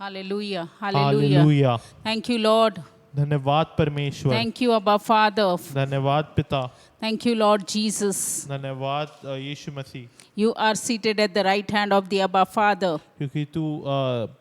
Hallelujah. Hallelujah. Hallelujah. Thank you, Lord. धन्यवाद परमेश्वर, Thank you, Abba Father. धन्यवाद पिता, Thank you, Lord Jesus. धन्यवाद यीशु मसीह, You are seated at the right hand of the Abba Father. क्योंकि तू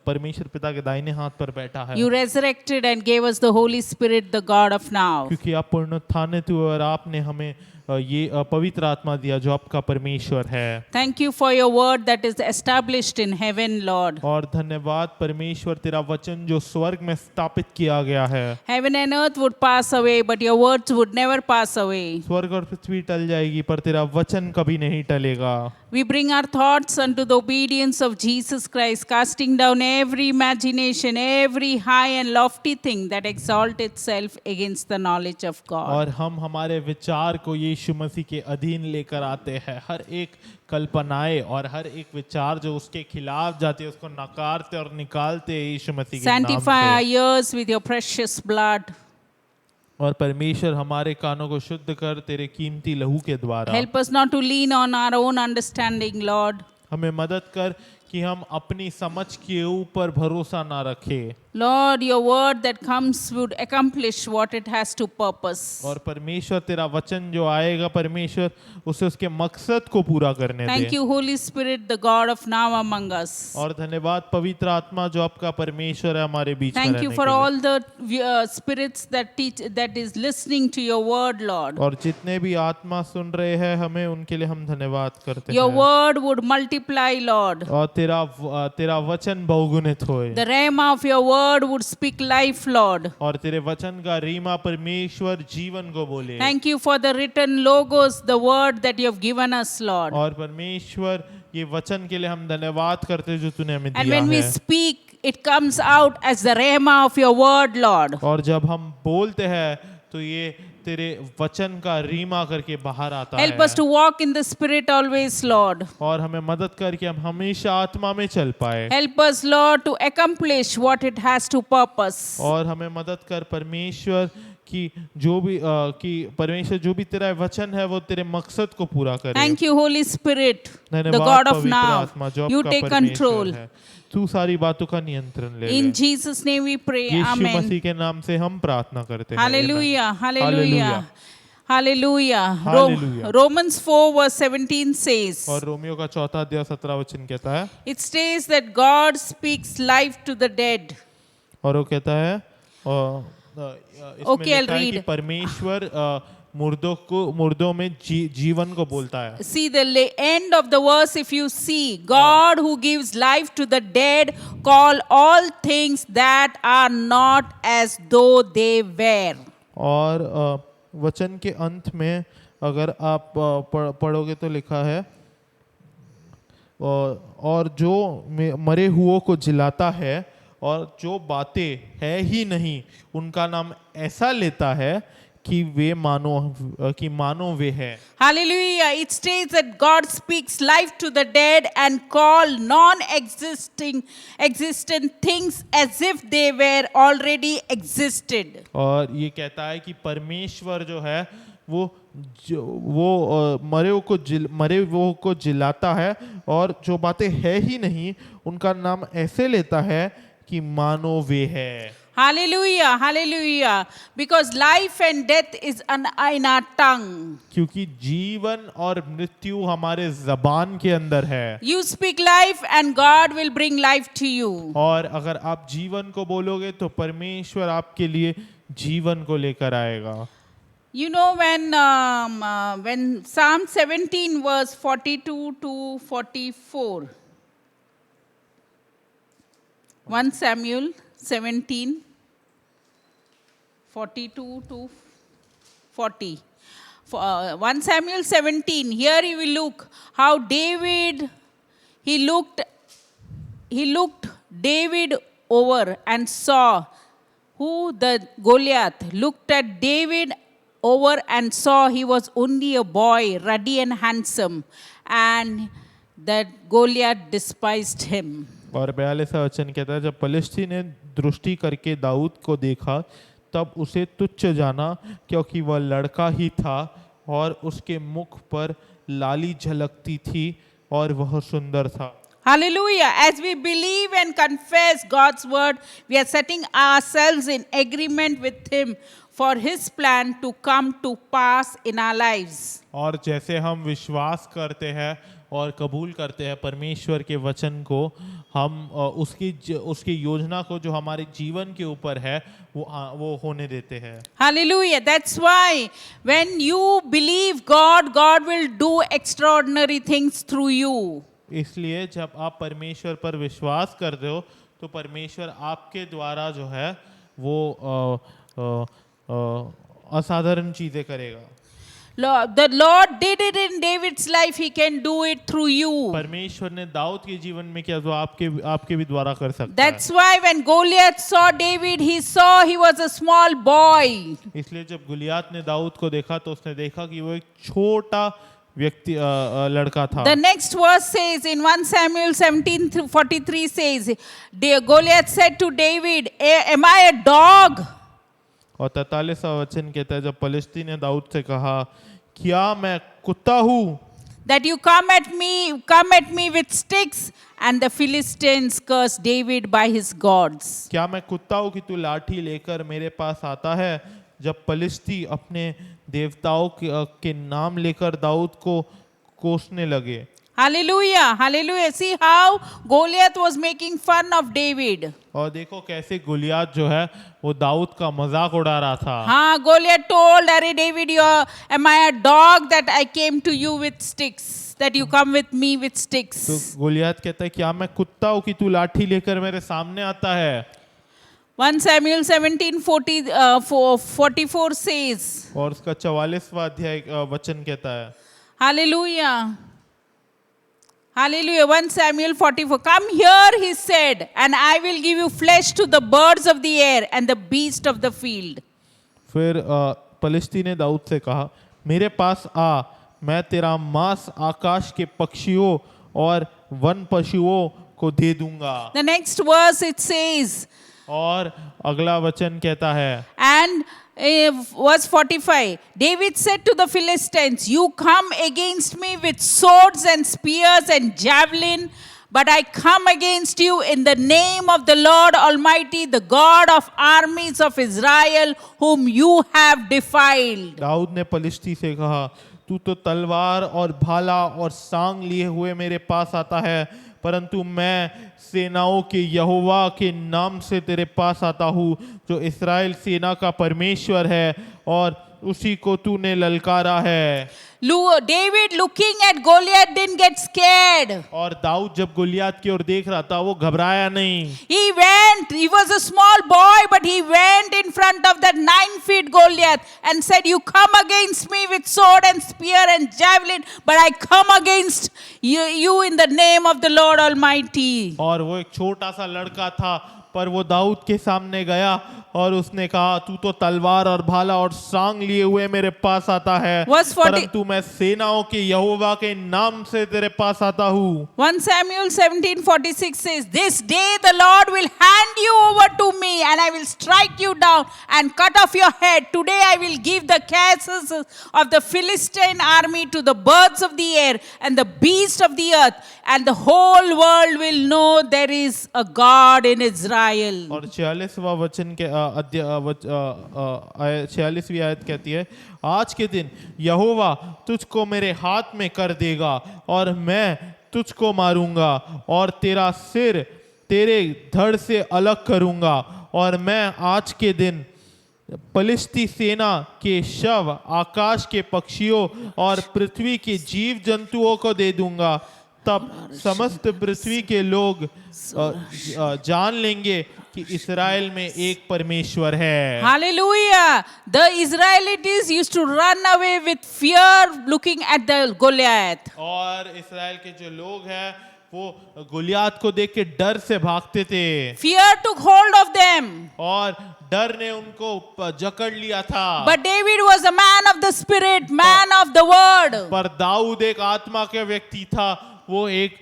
परमेश्वर पिता के दाहिने हाथ पर बैठा है। You resurrected and gave us the Holy Spirit, the God of now. क्योंकि आप पुनरुत्थानित हुए और आपने हमें ये पवित्र आत्मा दिया जो आपका परमेश्वर है। Thank you for your word that is established in heaven, Lord. और धन्यवाद परमेश्वर तेरा वचन जो स्वर्ग में स्थापित किया गया है। Heaven and earth would pass away, but your words would never pass away. स्वर्ग और पृथ्वी टल जाएगी पर तेरा वचन कभी नहीं टलेगा। We bring our thoughts unto the obedience of Jesus Christ, casting down every imagination, every high and lofty thing that exalt itself against the knowledge of God. और हम हमारे विचार को यीशु मसीह के अधीन लेकर आते हैं। हर एक कल्पनाएं और हर एक विचार जो उसके खिलाफ जाते हैं उसको नकारते और निकालते हैं यीशु मसीह के नाम Sanctify our से। ears with your precious blood. और परमेश्वर हमारे कानों को शुद्ध कर तेरे कीमती लहू के द्वारा। Help us not to lean on our own understanding, Lord. हमें मदद कर कि हम अपनी समझ के ऊपर भरोसा ना रखें। Lord, your word that comes would accomplish what it has to purpose. और परमेश्वर तेरा वचन जो आएगा परमेश्वर उसे उसके मकसद को पूरा करने दे। Thank you, Holy Spirit, the God of now among us. और धन्यवाद पवित्र आत्मा जो आपका परमेश्वर है हमारे बीच में Thank रहने you के for लिए। all the spirits that teach, that is listening to your word, Lord. और जितने भी आत्मा सुन रहे हैं हमें उनके लिए हम धन्यवाद करते Your हैं। word would multiply, Lord. और तेरा वचन बहुगुणित होए। The rhema of your word would speak life, Lord. और तेरे वचन का रीमा परमेश्वर जीवन को बोले। Thank you for the written logos, the word that you have given us, Lord. और परमेश्वर ये वचन के लिए हम धन्यवाद करते हैं जो तूने हमें And दिया when we है। speak, it comes out as the rhema of your word, Lord. और जब हम बोलते हैं तो ये तेरे वचन का रीमा करके बाहर आता Help है। us to walk in the Spirit always, Lord. और हमें मदद कर कि हम हमेशा आत्मा में चल पाए। Help us, Lord, to accomplish what it has to purpose. और हमें मदद कर परमेश्वर कि परमेश्वर जो भी तेरा वचन है वो तेरे मकसद को पूरा करे। Thank you, Holy Spirit, the धन्यवाद God of पवित्र now. आत्मा जो You आपका take परमेश्वर control. है। तू सारी बातों का नियंत्रण ले In ले। Jesus' name we pray. Yeshu Amen. मसीह के नाम से हम प्रार्थना करते हैं। Hallelujah. Hallelujah. Hallelujah. Hallelujah. Hallelujah. Romans 4 verse 17 says, और रोमियो का 4 अध्याय 17 वचन कहता है। it states that God speaks life to the dead. और वो कहता है इसमें Okay, I'll लिखा है कि read. परमेश्वर मुर्दों में जीवन को बोलता है। See the end of the verse, if you see, God who gives life to the dead call all things that are not as though they were. और वचन के अंत में अगर आप पढ़ोगे तो लिखा है और जो मरे हुओं को जिलाता है और जो बातें है ही नहीं उनका नाम ऐसा लेता है कि मानो वे है। Hallelujah. It states that God speaks life to the dead and call existent things as if they were already existed. और ये कहता है कि परमेश्वर जो है वो मरे हुओं को जिलाता है और जो बातें है ही नहीं उनका नाम ऐसे लेता है कि मानो वे है। Hallelujah, hallelujah. Because life and death is in our tongue. क्योंकि जीवन और मृत्यु हमारे जबान के अंदर है। You speak life and God will bring life to you. और अगर आप जीवन को बोलोगे तो परमेश्वर आपके लिए जीवन को लेकर आएगा। You know when Psalm 17 verse 42 to 44. 1 Samuel 17 42 to 40. 1 Samuel 17, here you will look how he looked David over and saw who the Goliath looked at David over and saw he was only a boy, ruddy and handsome, and that Goliath despised him. और 42वां वचन कहता है जब पलिश्ती ने दृष्टि करके दाऊद को देखा तब उसे तुच्छ जाना क्योंकि वह लड़का ही था और उसके मुख पर लाली झलकती थी और वह सुंदर था। Hallelujah. As we believe and confess God's word, we are setting ourselves in agreement with Him for His plan to come to pass in our lives. और जैसे हम विश्वास करते हैं और कबूल करते हैं परमेश्वर के वचन को, हम उसकी योजना को जो हमारे जीवन के ऊपर है वो होने देते हैं. Hallelujah. That's why when you believe God, God will do extraordinary things through you. इसलिए जब आप परमेश्वर पर विश्वास करते हो तो परमेश्वर आपके द्वारा जो है वो असाधारण चीजें करेगा. The Lord did it in David's life, He can do it through you. परमेश्वर ने दाऊद के जीवन में किया जो आपके भी द्वारा कर सकता है. That's why when Goliath saw David, he saw he was a small boy. इसलिए जब गुलियात ने दाऊद को देखा तो उसने देखा कि वो एक छोटा व्यक्ति लड़का था. The next verse says in 1 Samuel 17:43 says, Goliath said to David, am I a dog? और 43वां वचन कहता है जब पलिश्ती ने दाऊद से कहा क्या मैं कुत्ता हूँ that you come at me with sticks, and the Philistines cursed David by his gods. क्या मैं कुत्ता हूँ कि तू लाठी लेकर मेरे पास आता है. जब पलिश्ती अपने देवताओं के नाम लेकर दाऊद को कोसने लगे. Hallelujah, hallelujah. See how Goliath was making fun of David. और देखो कैसे गुलियात जो है वो दाऊद का मजाक उड़ा रहा था. हाँ, Goliath told, "Arey David, am I a dog that I came to you with sticks? That you come with me with sticks?" तो गुलियात कहता है क्या मैं कुत्ता हूँ कि तू लाठी लेकर मेरे सामने आता है. 1 Samuel 17:44 says, और उसका 44वां अध्याय वचन कहता है. Hallelujah. Hallelujah. 1 Samuel 44. Come here, he said, and I will give you flesh to the birds of the air and the beast of the field. फिर पलिश्ती ने दाऊद से कहा मेरे पास आ, मैं तेरा मांस आकाश के पक्षियों और वन पशुओं को दे दूंगा. The next verse it says, और अगला वचन कहता है and verse 45, David said to the Philistines, you come against me with swords and spears and javelin, but I come against you in the name of the Lord Almighty, the God of armies of Israel, whom you have defiled. Dawood ने पलिश्ती से कहा तू तो तलवार और भाला और सांग लिए हुए मेरे पास आता है, परंतु मैं सेनाओं के यहोवा के नाम से तेरे पास आता हूँ जो इस्राएल सेना का परमेश्वर है और उसी को तूने ललकारा है. David looking at Goliath didn't get scared. और दाऊद जब गुलियात की ओर देख रहा था वो घबराया नहीं. He was a small boy, but he went in front of that 9 feet Goliath and said, you come against me with sword and spear and javelin, but I come against you in the name of the Lord Almighty. और वो एक छोटा सा लड़का था पर वो दाऊद के सामने गया और उसने कहा तू तो तलवार और भाला और सांग लिए हुए मेरे पास आता है, परंतु मैं सेनाओं के यहोवा के नाम से तेरे पास आता हूँ. 1 Samuel 17:46 says, this day the Lord will hand you over to me and I will strike you down and cut off your head. Today I will give the carcasses of the Philistine army to the birds of the air and the beasts of the earth, and the whole world will know there is a God in Israel. और 46वां वचन के 46वीं आयत कहती है आज के दिन यहोवा तुझको मेरे हाथ में कर देगा और मैं तुझको मारूंगा और तेरा सिर तेरे धड़ से अलग करूंगा, और मैं आज के दिन पलिश्ती सेना के शव आकाश के पक्षियों और पृथ्वी के जीव जंतुओं को दे दूंगा. तब समस्त पृथ्वी के लोग जान लेंगे कि इस्राएल में एक परमेश्वर है. Hallelujah. The Israelites used to run away with fear looking at the Goliath. और इस्राएल के जो लोग हैं वो गुलियात को देख के डर से भागते थे. Fear took hold of them. और डर ने उनको जकड़ लिया था. But David was a man of the spirit, man of the word. पर दाऊद एक आत्मा के व्यक्ति था, वो एक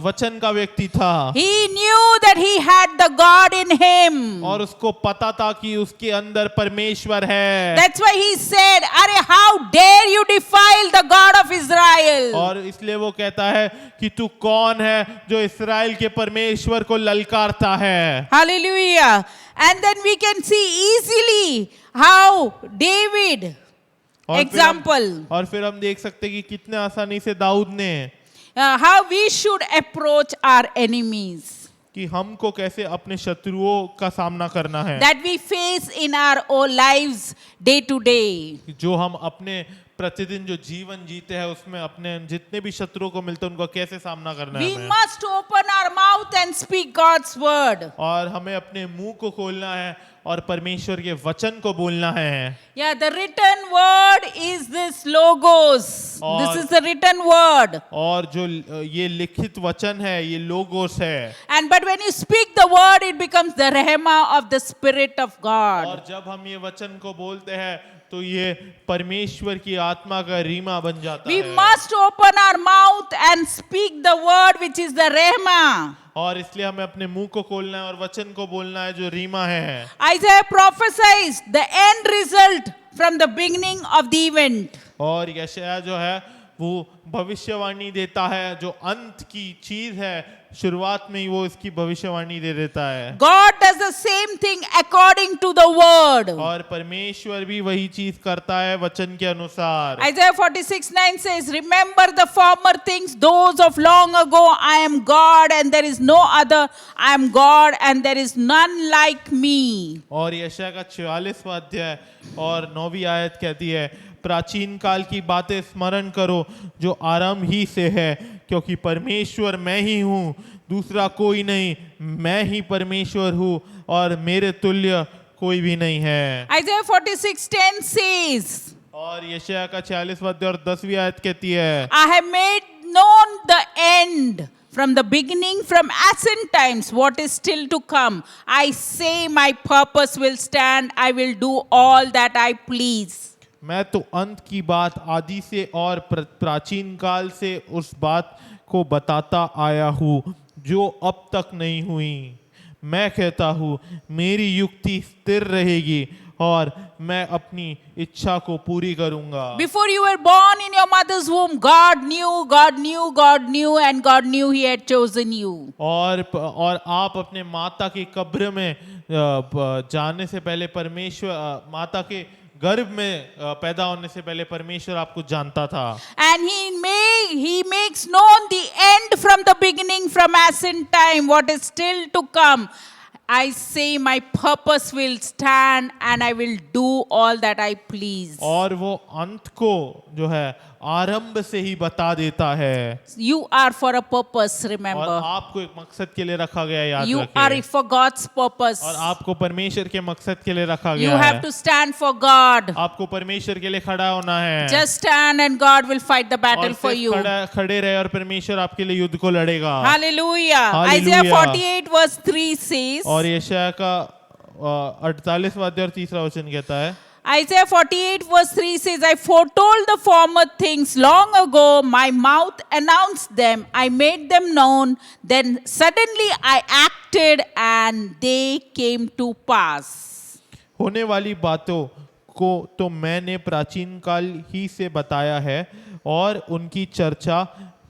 वचन का व्यक्ति था He knew that he had the God in him. और उसको पता था कि उसके अंदर परमेश्वर है। That's why he said, "Arey, how dare you defile the God of Israel?" और इसलिए वो कहता है कि तू कौन है जो इस्राएल के परमेश्वर को ललकारता है। Hallelujah. And then we can see easily how David, example, और फिर हम देख सकते हैं कि कितने आसानी से दाऊद ने how we should approach our enemies कि हमको कैसे अपने शत्रुओं का सामना करना है, that we face in our own lives day to day. जो हम अपने प्रतिदिन जो जीवन जीते हैं उसमें अपने जितने भी शत्रुओं को मिलते हैं उनका कैसे सामना करना है We हमें। must open our mouth and speak God's word. और हमें अपने मुंह को खोलना है और परमेश्वर के वचन को बोलना है। Yeah, the written word is this logos. और- This is the written word. और जो ये लिखित वचन है ये लोगोस है। And but when you speak the word, it becomes the rhema of the Spirit of God. और जब हम ये वचन को बोलते हैं तो ये परमेश्वर की आत्मा का रीमा बन जाता We है। must open our mouth and speak the word which is the rhema. और इसलिए हमें अपने मुंह को खोलना है और वचन को बोलना है जो रीमा है। Isaiah prophesies the end result from the beginning of the event. और यशायाह जो है वो भविष्यवाणी देता है जो अंत की चीज है, शुरुआत में ही वो इसकी भविष्यवाणी दे देता है। God does the same thing according to the word. और परमेश्वर भी वही चीज करता है वचन के अनुसार। Isaiah 46:9 says, "Remember the former things, those of long ago. I am God and there is no other. I am God and there is none like me." और यशायाह का 44वां अध्याय और 9वीं आयत कहती है, प्राचीन काल की बातें स्मरण करो जो आरंभ ही से है, क्योंकि परमेश्वर मैं ही हूँ, दूसरा कोई नहीं, मैं ही परमेश्वर हूँ और मेरे तुल्य कोई भी नहीं है। Isaiah 46:10 says, और यशायाह का 46वां अध्याय और 10वीं आयत कहती है, "I have made known the end from the beginning, from ancient times, what is still to come. I say my purpose will stand. I will do all that I please." मैं तो अंत की बात आदि से और प्राचीन काल से उस बात को बताता आया हूँ जो अब तक नहीं हुई। मैं कहता हूँ मेरी युक्ति स्थिर रहेगी और मैं अपनी इच्छा को पूरी करूंगा। Before you were born in your mother's womb, God knew, God knew, God knew, and God knew He had chosen you. और आप अपने माता की कब्र में जाने से पहले परमेश्वर, माता के गर्भ में पैदा होने से पहले परमेश्वर आपको जानता था। And He makes known the end from the beginning, from ancient time, what is still to come. I say my purpose will stand and I will do all that I please. और वो अंत को जो है आरंभ से ही बता देता है। You are for a purpose, और remember. आपको एक मकसद के लिए रखा गया है, याद You are रखिए। for God's purpose. और आपको परमेश्वर के मकसद के लिए रखा You गया have है। to stand for God. आपको परमेश्वर के लिए खड़ा होना है। Just stand and God will fight the और battle for सिर्फ you. खड़े रहे और परमेश्वर आपके लिए युद्ध को लड़ेगा। Hallelujah. Hallelujah. Isaiah 48 verse 3 says, और यशायाह का 48वां अध्याय और 3रा वचन कहता है, Isaiah 48 verse 3 says, "I foretold the former things long ago, my mouth announced them, I made them known, then suddenly I acted and they came to pass." होने वाली बातों को तो मैंने प्राचीन काल ही से बताया है और उनकी चर्चा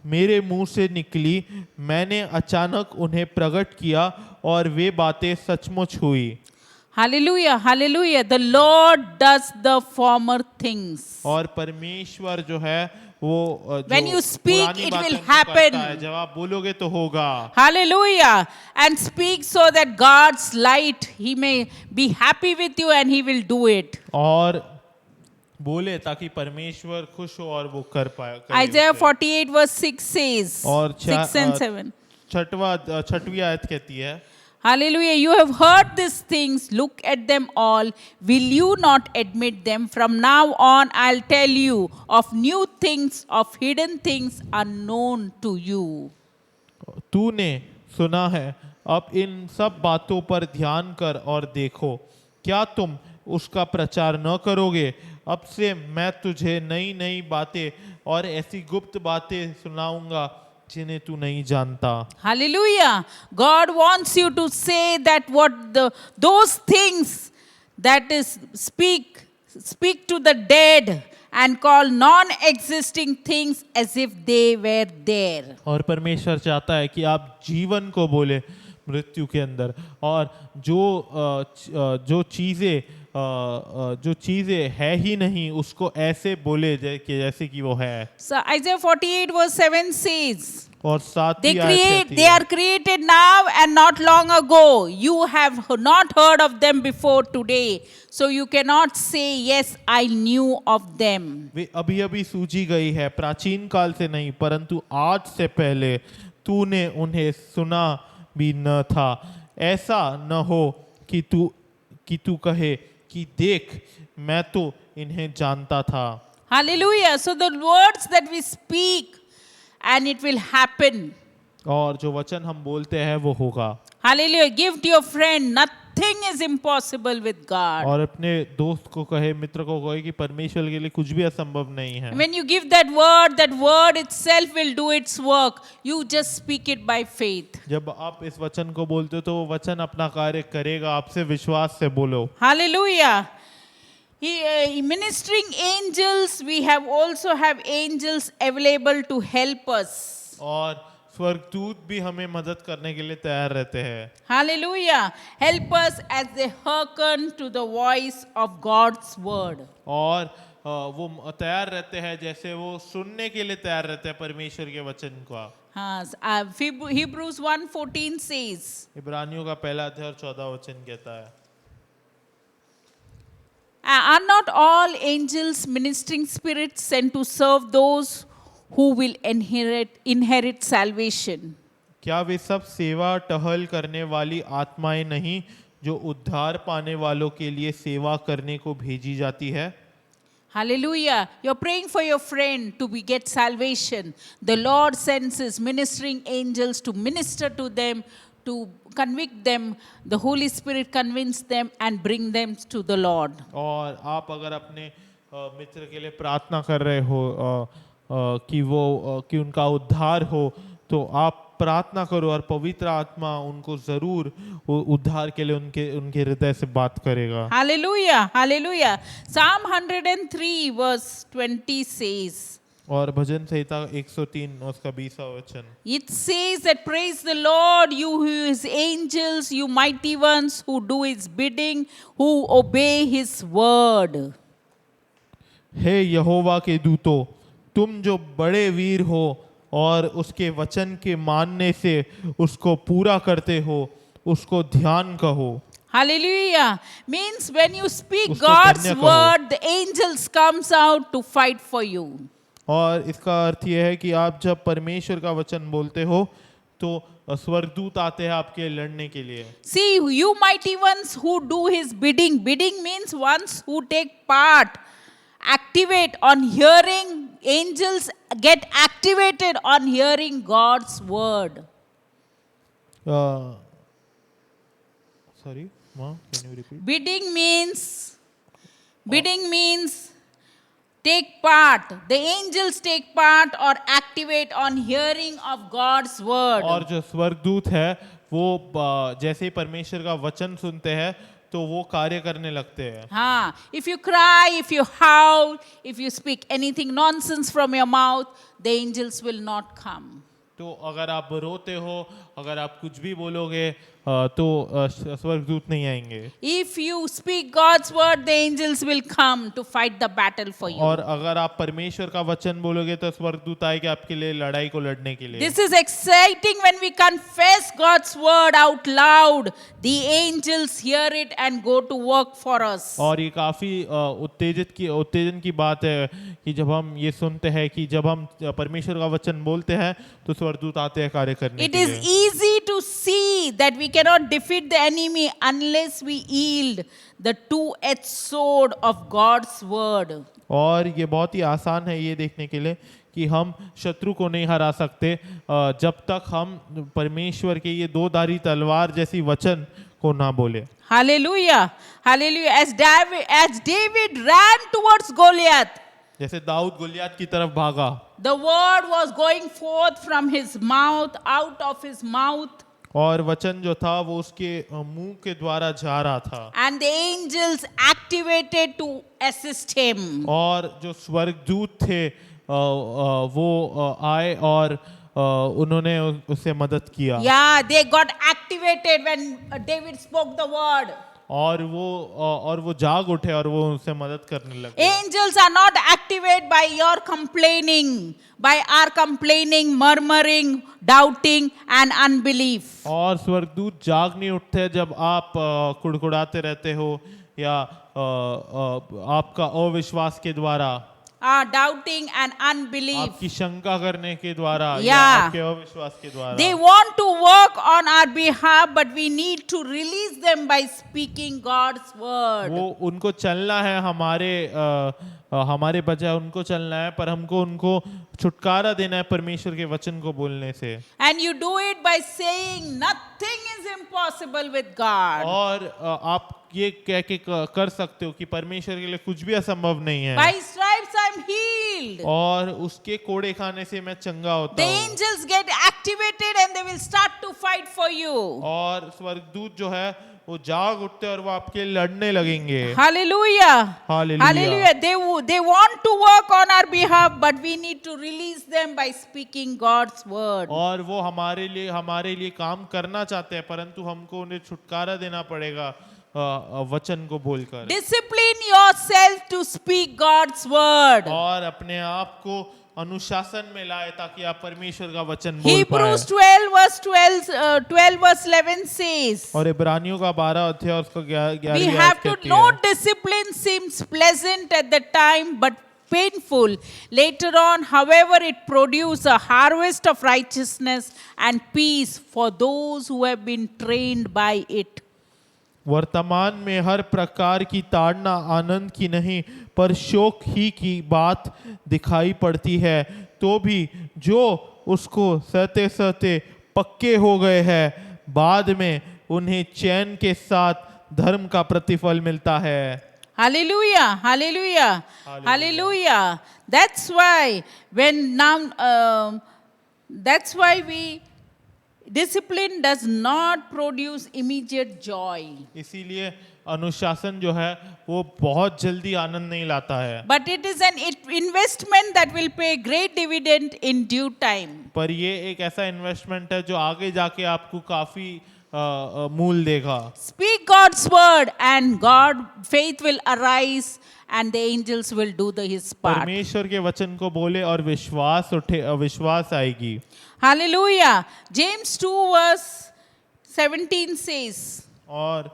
मेरे मुंह से निकली, मैंने अचानक उन्हें प्रकट किया और वे बातें सचमुच हुई। Hallelujah, hallelujah. The Lord does the former things. और परमेश्वर जो है वो जो When you speak, पुरानी it बातें will उनको happen. करता है, जब आप बोलोगे तो होगा। Hallelujah. And speak so that God's light, He may be happy with you and He will do it. और बोले ताकि परमेश्वर खुश हो और वो कर पाए। Isaiah 48 verse 6 says, और 6 and 7. छठवीं आयत कहती है, Hallelujah. You have heard these things. Look at them all. Will you not admit them? From now on, I'll tell you of new things, of hidden things unknown to you. तूने सुना है, अब इन सब बातों पर ध्यान कर और देखो, क्या तुम उसका प्रचार न करोगे? अब से मैं तुझे नई नई बातें और ऐसी गुप्त बातें सुनाऊंगा जिन्हें तू नहीं जानता। Hallelujah. God wants you to say that those things that is speak to the dead and call non-existing things as if they were there. और परमेश्वर चाहता है कि आप जीवन को बोले मृत्यु के अंदर, और जो चीजें है ही नहीं उसको ऐसे बोले जैसे कि वो है। So Isaiah 48 verse 7 says, और साथ ही आयत कहती they है, are created now and not long ago. You have not heard of them before today. So you cannot say, yes, I knew of them. वे अभी अभी सूझी गई है, प्राचीन काल से नहीं परंतु आज से पहले तूने उन्हें सुना भी न था। ऐसा न हो कि तू कहे कि देख मैं तो इन्हें जानता था। Hallelujah. So the words that we speak and it will happen. और जो वचन हम बोलते हैं वो होगा। Hallelujah. Give to your friend, nothing is impossible with God. और अपने दोस्त को कहे, मित्र को कहे कि परमेश्वर के लिए कुछ भी असंभव नहीं है। When you give that word itself will do its work. You just speak it by faith. जब आप इस वचन को बोलते हो तो वो वचन अपना कार्य करेगा, आपसे विश्वास से बोलो। Hallelujah. Ministering angels, we also have angels available to help us. और स्वर्गदूत भी हमें मदद करने के लिए तैयार रहते हैं। Hallelujah. Help us as they hearken to the voice of God's word. और वो तैयार रहते हैं जैसे वो सुनने के लिए तैयार रहते हैं परमेश्वर के वचन का। Hebrews 1:14 says, इब्रानियों का पहला अध्याय 14 वचन कहता है, are not all angels ministering spirits sent to serve those who will inherit salvation? क्या वे सब सेवा टहल करने वाली आत्माएं नहीं जो उद्धार पाने वालों के लिए सेवा करने को भेजी जाती है? Hallelujah. You're praying for your friend to get salvation. The Lord sends his ministering angels to minister to them, to convict them. The Holy Spirit convince them and bring them to the Lord. और आप अगर अपने मित्र के लिए प्रार्थना कर रहे हो कि उनका उद्धार हो, तो आप प्रार्थना करो और पवित्र आत्मा उनको जरूर उद्धार के लिए उनके हृदय से बात करेगा। Hallelujah. Hallelujah. Psalm 103 verse 20 says, और भजन संहिता 103 उसका 20वां वचन, it says that praise the Lord, you his angels, you mighty ones who do his bidding, who obey his word. हे यहोवा के दूतों, तुम जो बड़े वीर हो और उसके वचन के मानने से उसको पूरा करते हो, उसको ध्यान कहो। Hallelujah. Means when you speak उसको God's धन्य कहो। word, the angels comes out to fight for you. और इसका अर्थ यह है कि आप जब परमेश्वर का वचन बोलते हो तो स्वर्गदूत आते हैं आपके लड़ने के लिए। See, you mighty ones who do his bidding. Bidding means ones who take part, activate on hearing. Angels get activated on hearing God's word. Sorry, Ma, can you repeat? Bidding means take part. The angels take part or activate on hearing of God's word. और जो स्वर्गदूत है वो जैसे ही परमेश्वर का वचन सुनते हैं तो वो कार्य करने लगते हैं। हाँ, if you cry, if you howl, if you speak anything nonsense from your mouth, the angels will not come. तो अगर आप रोते हो, अगर आप कुछ भी बोलोगे तो स्वर्गदूत नहीं आएंगे। If you speak God's word, the angels will come to fight the battle for you. और अगर आप परमेश्वर का वचन बोलोगे तो स्वर्गदूत आएंगे आपके लिए लड़ाई को लड़ने के लिए। This is exciting when we confess God's word out loud. The angels hear it and go to work for us. और ये काफी उत्तेजन की बात है कि जब हम ये सुनते हैं कि जब हम परमेश्वर का वचन बोलते हैं तो स्वर्गदूत आते हैं कार्य करने It के is लिए। easy to see that we cannot defeat the enemy unless we yield the two-edged sword of God's word. और ये बहुत ही आसान है ये देखने के लिए कि हम शत्रु को नहीं हरा सकते जब तक हम परमेश्वर के ये दो धारी तलवार जैसी वचन को ना बोले। Hallelujah. Hallelujah. As David ran towards Goliath, जैसे दाऊद गोलियत की तरफ भागा, The word was going forth from his mouth, out of his mouth, और वचन जो था वो उसके मुंह के द्वारा जा रहा था, and the angels activated to assist him. और जो स्वर्गदूत थे वो आए और उन्होंने उसे मदद किया, Yeah, they got activated when David spoke the word. और वो जाग उठे और वो उनसे मदद करने लगे। Angels are not activated by your complaining, by our complaining, murmuring, doubting, and unbelief. और स्वर्गदूत जाग नहीं उठते जब आप कुड़कुड़ाते रहते हो या आपका अविश्वास के द्वारा, Doubting and unbelief. आपकी शंका करने के द्वारा या Yeah. आपके अविश्वास के द्वारा। They want to work on our behalf, but we need to release them by speaking God's word. वो उनको चलना है हमारे बजाय उनको चलना है, पर हमको उनको छुटकारा देना है परमेश्वर के वचन को बोलने से। And you do it by saying nothing is impossible with God. और आप ये कह के कर सकते हो कि परमेश्वर के लिए कुछ भी असंभव नहीं है, By stripes I'm healed. और उसके कोड़े खाने से मैं चंगा होता The हूँ। angels get activated and they will start to fight for you. और स्वर्गदूत जो है वो जाग उठते और वो आपके लड़ने लगेंगे। Hallelujah. Hallelujah. Hallelujah. They want to work on our behalf, but we need to release them by speaking God's word. और वो हमारे लिए काम करना चाहते हैं, परंतु हमको उन्हें छुटकारा देना पड़ेगा वचन को बोलकर। Discipline yourself to speak God's word. और अपने आप को अनुशासन में लाए ताकि आप परमेश्वर का वचन बोल Hebrews पाए। 12 verse 11 says, और इब्रानियों का 12 अध्याय उसका we 11वीं आयत have to कहती know है, discipline seems pleasant at the time, but painful later on. However, it produces a harvest of righteousness and peace for those who have been trained by it. वर्तमान में हर प्रकार की ताड़ना आनंद की नहीं पर शोक ही की बात दिखाई पड़ती है, तो भी जो उसको सहते सहते पक्के हो गए हैं, बाद में उन्हें चैन के साथ धर्म का प्रतिफल मिलता है। Hallelujah, hallelujah, hallelujah. That's why discipline does not produce immediate joy, इसीलिए अनुशासन जो है वो बहुत जल्दी आनंद नहीं लाता है, but it is an investment that will pay great dividend in due time. पर ये एक ऐसा इन्वेस्टमेंट है जो आगे जाके आपको काफी मूल देगा। Speak God's word and faith will arise and the angels will do his part. परमेश्वर के वचन को बोले और विश्वास आएगी। Hallelujah. James 2 verse 17 says, और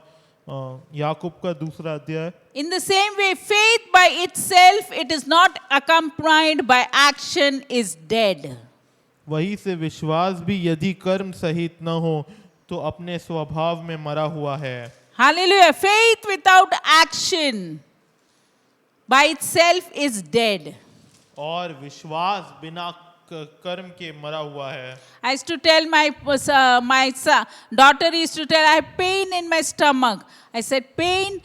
याकूब का 2 अध्याय, in the same way, faith by itself, it is not accompanied by action, is dead. वही से विश्वास भी यदि कर्म सहित न हो तो अपने स्वभाव में मरा हुआ है। Hallelujah. Faith without action by itself is dead. और विश्वास बिना कर्म के मरा हुआ है। I used to tell my daughter used to tell, I have pain in my stomach. I said, pain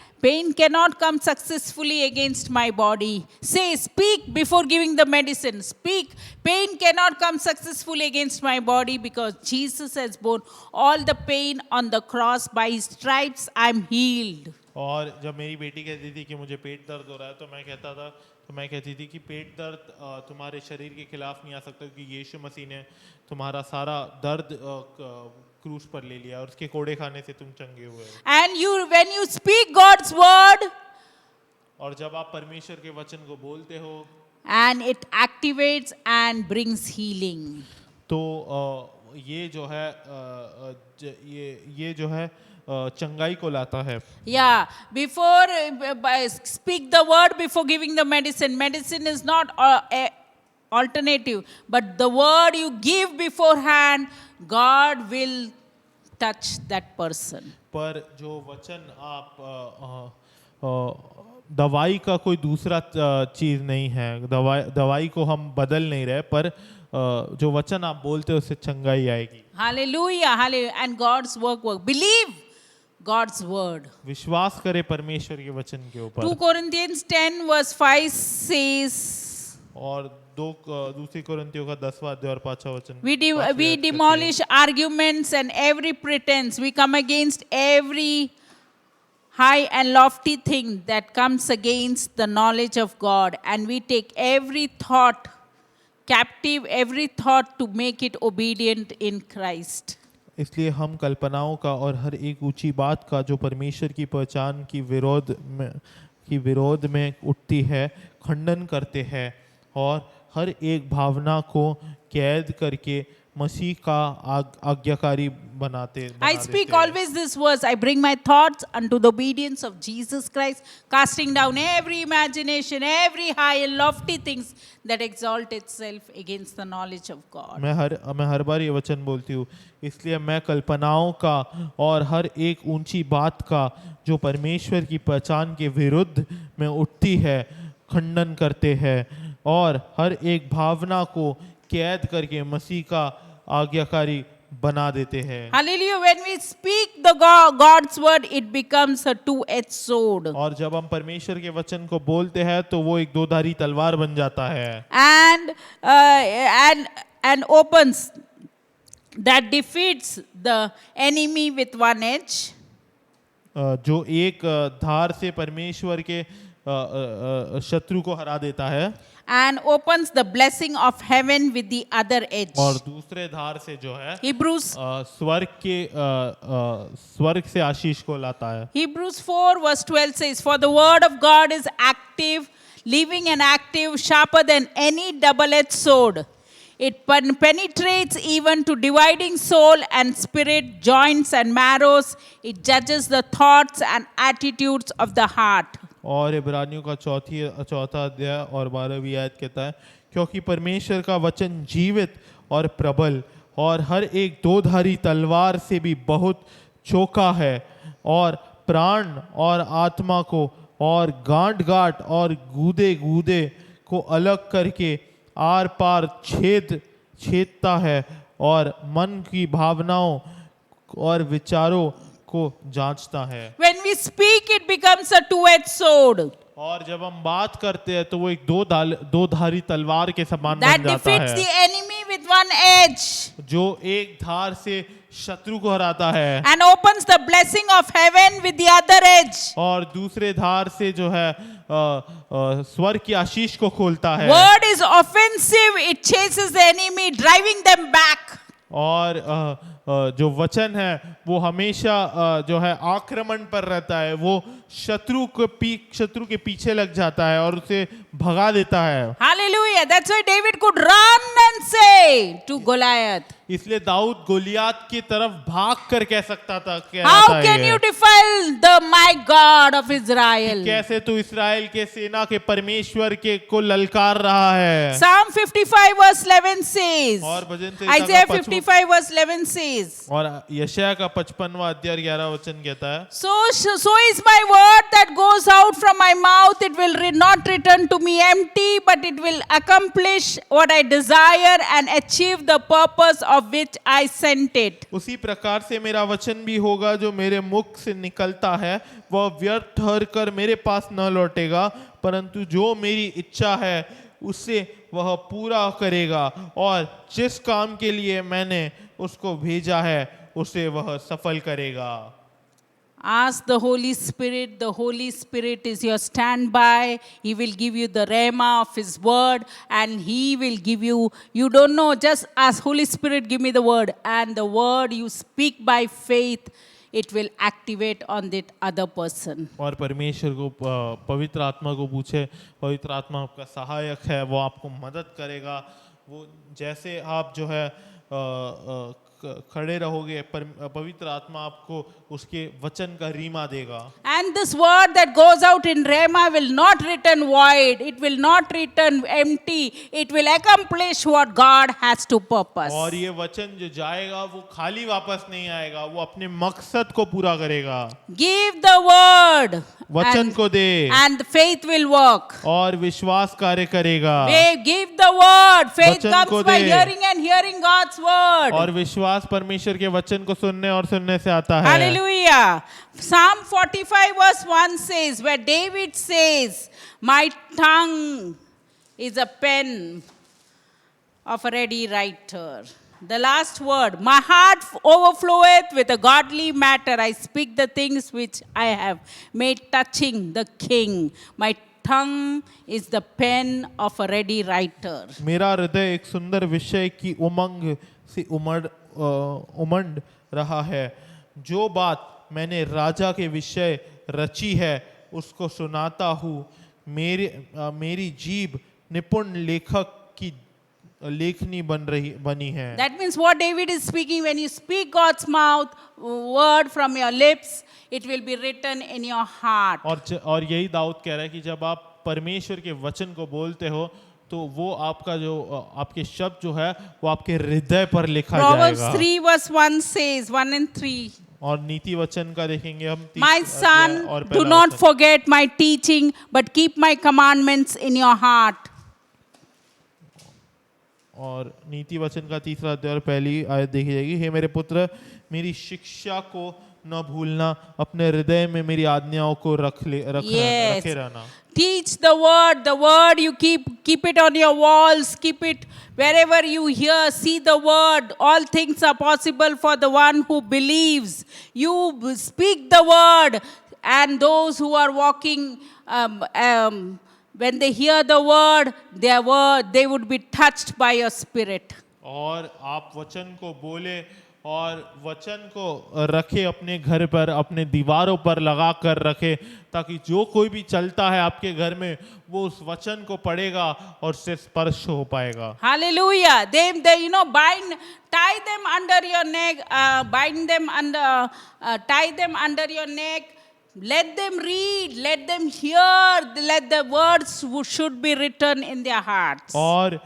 cannot come successfully against my body. Speak before giving the medicine. Speak. Pain cannot come successfully against my body because Jesus has borne all the pain on the cross. By his stripes I am healed. और जब मेरी बेटी कहती थी कि मुझे पेट दर्द हो रहा है, तो मैं कहती थी कि पेट दर्द तुम्हारे शरीर के खिलाफ नहीं आ सकता, क्योंकि यीशु मसीह ने तुम्हारा सारा दर्द क्रूस पर ले लिया और उसके कोड़े खाने से तुम चंगे हुए। And when you speak God's word, और जब आप परमेश्वर के वचन को बोलते हो, and it activates and brings healing. तो ये जो है चंगाई को लाता है। Yeah, before speak the word before giving the medicine. Medicine is not a alternative, but the word you give beforehand, God will touch that person. पर जो वचन आप दवाई का कोई दूसरा चीज नहीं है, दवाई को हम बदल नहीं रहे, पर जो वचन आप बोलते हो उससे चंगाई आएगी। Hallelujah, hallelujah. And God's work. Believe God's word. विश्वास करे परमेश्वर के वचन के ऊपर। 2 Corinthians 10 verse 5 says, और दूसरी कोरिन्थियों का 10वां अध्याय और 5वां वचन। We 5वीं आयत कहती है, demolish arguments and every pretense. We come against every high and lofty thing that comes against the knowledge of God, and we take every thought captive, every thought to make it obedient in Christ. इसलिए हम कल्पनाओं का और हर एक ऊंची बात का जो परमेश्वर की पहचान की विरोध में उठती है खंडन करते हैं और हर एक भावना को कैद करके मसीह का आज्ञाकारी बनाते I speak always this verse. I bring my thoughts unto the obedience of Jesus Christ, casting down every imagination, every high and lofty things that exalt itself against the knowledge of God. मैं हर बार ये वचन बोलती हूँ, इसलिए मैं कल्पनाओं का और हर एक ऊंची बात का जो परमेश्वर की पहचान के विरुद्ध में उठती है खंडन करते हैं और हर एक भावना को कैद करके मसीह का आज्ञाकारी बना देते हैं। Hallelujah. When we speak the God's word, it becomes a two-edged sword. और जब हम परमेश्वर के वचन को बोलते हैं तो वो एक दोधारी तलवार बन जाता है। And opens that defeats the enemy with one edge. जो एक धार से परमेश्वर के शत्रु को हरा देता है। And opens the blessing of heaven with the other edge. और दूसरे धार से जो है Hebrews स्वर्ग से आशीष को लाता है। Hebrews 4 verse 12 says, "For the word of God is active, living and active, sharper than any double-edged sword. It penetrates even to dividing soul and spirit, joints and marrows. It judges the thoughts and attitudes of the heart." और इब्रानियों का चौथा अध्याय और 12वीं आयत कहता है, क्योंकि परमेश्वर का वचन जीवित और प्रबल और हर एक दोधारी तलवार से भी बहुत चौका है और प्राण और आत्मा को और गांठ और गूदे को अलग करके आर पार छेदता है और मन की भावनाओं और विचारों को जांचता है। When we speak, it becomes a two-edged sword. और जब हम बात करते हैं तो वो एक दो धारी तलवार के समान That बन जाता defeats है, the enemy with one edge जो एक धार से शत्रु को हराता है and opens the blessing of heaven with the other edge. और दूसरे धार से जो है स्वर्ग की आशीष को खोलता है। Word is offensive, it chases the enemy, driving them back. और जो वचन है वो हमेशा जो है आक्रमण पर रहता है, वो शत्रु के पीछे लग जाता है और उसे भगा देता है। Hallelujah. That's why David could run and say to Goliath, इसलिए दाऊद गोलियात की तरफ भाग कर कह सकता था, "How can you defile my God of Israel?" कैसे तू इस्राएल के सेना के परमेश्वर के को ललकार रहा है। Psalm 55 verse 11 says, और भजन संहिता Isaiah का 55 verse 11 says, और यशायाह का 55वां अध्याय 11 वचन कहता है, So is my word that goes out from my mouth. It will not return to me empty, but it will accomplish what I desire and achieve the purpose of which I sent it. उसी प्रकार से मेरा वचन भी होगा जो मेरे मुख से निकलता है, वह व्यर्थ ठहर कर मेरे पास न लौटेगा, परंतु जो मेरी इच्छा है उसे वह पूरा करेगा और जिस काम के लिए मैंने उसको भेजा है उसे वह सफल करेगा। Ask the Holy Spirit. The Holy Spirit is your standby. He will give you the rhema of His word, and He will give you, you don't know, just ask Holy Spirit, give me the word. And the word you speak by faith, it will activate on that other person. और परमेश्वर को पवित्र आत्मा को पूछे, पवित्र आत्मा आपका सहायक है, वो आपको मदद करेगा। वो जैसे आप जो है खड़े रहोगे, पवित्र आत्मा आपको उसके वचन का रीमा देगा। And this word that goes out in Rhema will not return void. It will not return empty. It will accomplish what God has to purpose. और ये वचन जो जाएगा वो खाली वापस नहीं आएगा, वो अपने मकसद को पूरा करेगा। Give the word. वचन को दे And faith will work. और विश्वास कार्य करेगा। Give the word. Faith वचन को comes by they. hearing and hearing God's word. और विश्वास परमेश्वर के वचन को सुनने और सुनने से आता है। Hallelujah. Psalm 45 verse 1 says, where David says, "My tongue is a pen of a ready writer. The last word, my heart overfloweth with a godly matter. I speak the things which I have made touching the king. My tongue is the pen of a ready writer. मेरा हृदय एक सुंदर विषय की उमंग से उमंड रहा है। जो बात मैंने राजा के विषय रची है उसको सुनाता हूँ। मेरी जीभ निपुण लेखक की लेखनी बनी है। That means what David is speaking, when you speak God's mouth, word from your lips, it will be written in your heart. और यही दाऊद कह रहा है कि जब आप परमेश्वर के वचन को बोलते हो तो वो आपका जो आपके शब्द जो है वो आपके हृदय पर लिखा Proverbs जाएगा। 3 verse 1 says, 1 and 3. और नीति वचन का देखेंगे हम। My son, और do पहला not वचन। forget my teaching, but keep my commandments in your heart. और नीति वचन का तीसरा अध्याय और पहली आयत देखी जाएगी। हे मेरे पुत्र, मेरी शिक्षा को न भूलना, अपने हृदय में मेरी आज्ञाओं को Yes. रखे रहना। Teach the word you keep it on your walls, keep it wherever you hear, see the word. All things are possible for the one who believes. You speak the word, and those who are walking, when they hear the word, they would be touched by your spirit. और आप वचन को बोले और वचन को रखे अपने घर पर, अपने दीवारों पर लगा कर रखे, ताकि जो कोई भी चलता है आपके घर में वो उस वचन को पढ़ेगा और उससे स्पर्श हो पाएगा। Hallelujah. They tie them under your neck, tie them under your neck. Let them read, let them hear, let the words should be written in their hearts. और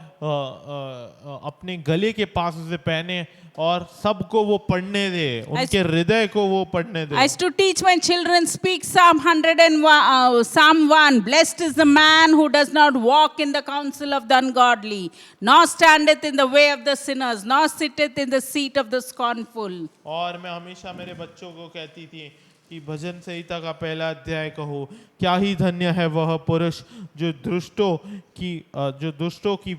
अपने गले के पास उसे पहने और सबको वो पढ़ने दे, उनके हृदय को वो पढ़ने दे। I used to teach my children, speak Psalm 101, Psalm 1. Blessed is the man who does not walk in the counsel of the ungodly, nor standeth in the way of the sinners, nor sitteth in the seat of the scornful. और मैं हमेशा मेरे बच्चों को कहती थी कि भजन संहिता का पहला अध्याय कहो, क्या ही धन्य है वह पुरुष जो दुष्टों की